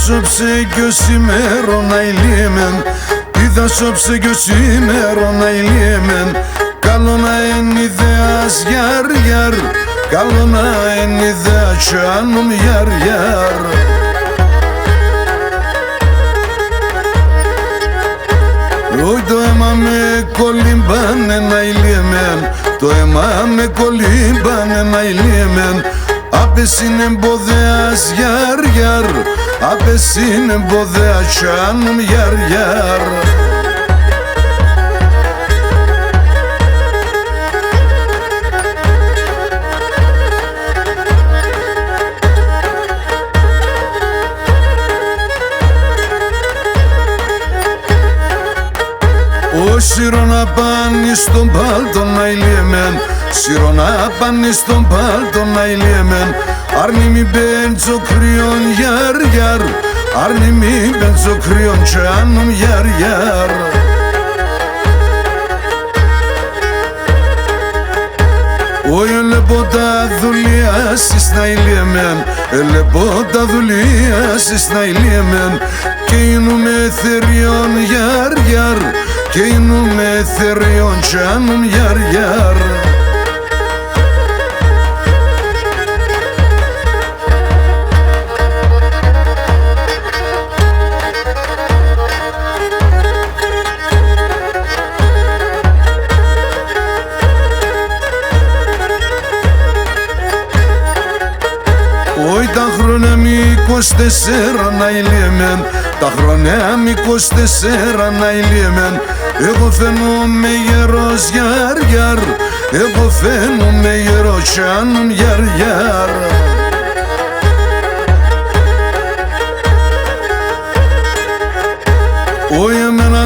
σώψε κι ο σήμερον αηλίμεν, τι θα σώψε κι ο σήμερον αηλίμεν. Καλό να εν ιδέας γιαρ γιαρ, καλό να εν ιδέας τσάνομ γιαρ γιαρ. Όχι το αίμα με κολύμπανε να ηλίμεν, το αίμα με κολύμπανε να ηλίμεν. Άπες είναι εμποδέας γιαρ γιαρ, άπες είναι εμποδέας τσάνομ γιαρ γιαρ. Ο σύρωνα πάνει στον πάλτον αηλίμεν, σύρωνα πάνει στον πάλτον αηλίμεν. Άρνη μη μπέντζο κρύον γιαρ γιαρ, άρνη μη μπέντζο κρύον τσάνομ γιαρ γιαρ. Όχι ελεπότα δουλειάσεις να ηλίμεν, ελεπότα δουλειάσεις να ηλίμεν. Και γίνουμε θεριών γιαρ γιαρ, και γίνουμε θεριών τσάνομ γιαρ γιαρ. Όχι τα χρόνια μη 24 να ηλίμεν, τα χρόνια μη 24 να ηλίμεν. Εγώ φαίνομαι γερός γιαρ γιαρ, εγώ φαίνομαι γερός τσάνομ γιαρ γιαρ. Όχι εμένα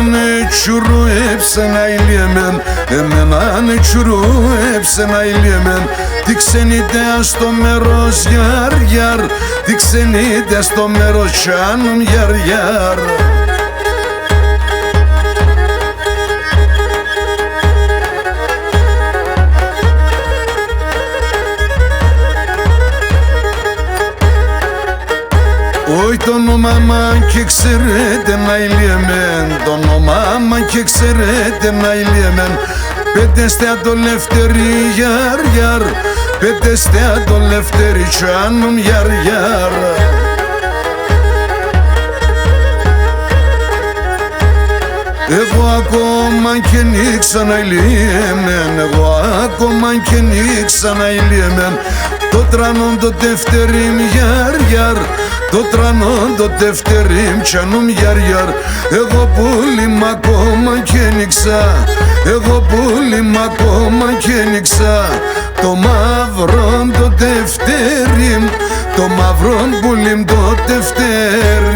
τσουρούεψε να ηλίμεν, εμένα τσουρούεψε να ηλίμεν. Τι ξενιτέα στο μέρος γιαρ γιαρ, τι ξενιτέα στο μέρος τσάνομ γιαρ γιαρ. Όχι το όνομα μα και ξέρετε να ηλίμεν, το όνομα μα και ξέρετε να ηλίμεν. Πέτεστε το λευτερή γιαρ γιαρ, πέτεστε το λευτερή τσάνομ γιαρ γιαρ. Εγώ ακόμα και νίξα να ηλίμεν, εγώ ακόμα και νίξα να ηλίμεν. Το τρανόν το τευτερίμ γιαρ γιαρ, το τρανόν το τευτερίμ τσάνομ γιαρ γιαρ. Εγώ πουλί μ' ακόμα και νίξα, εγώ πουλί μ' ακόμα και νίξα. Το μαύρον το τευτερίμ, το μαύρον πουλί το τευτερίμ.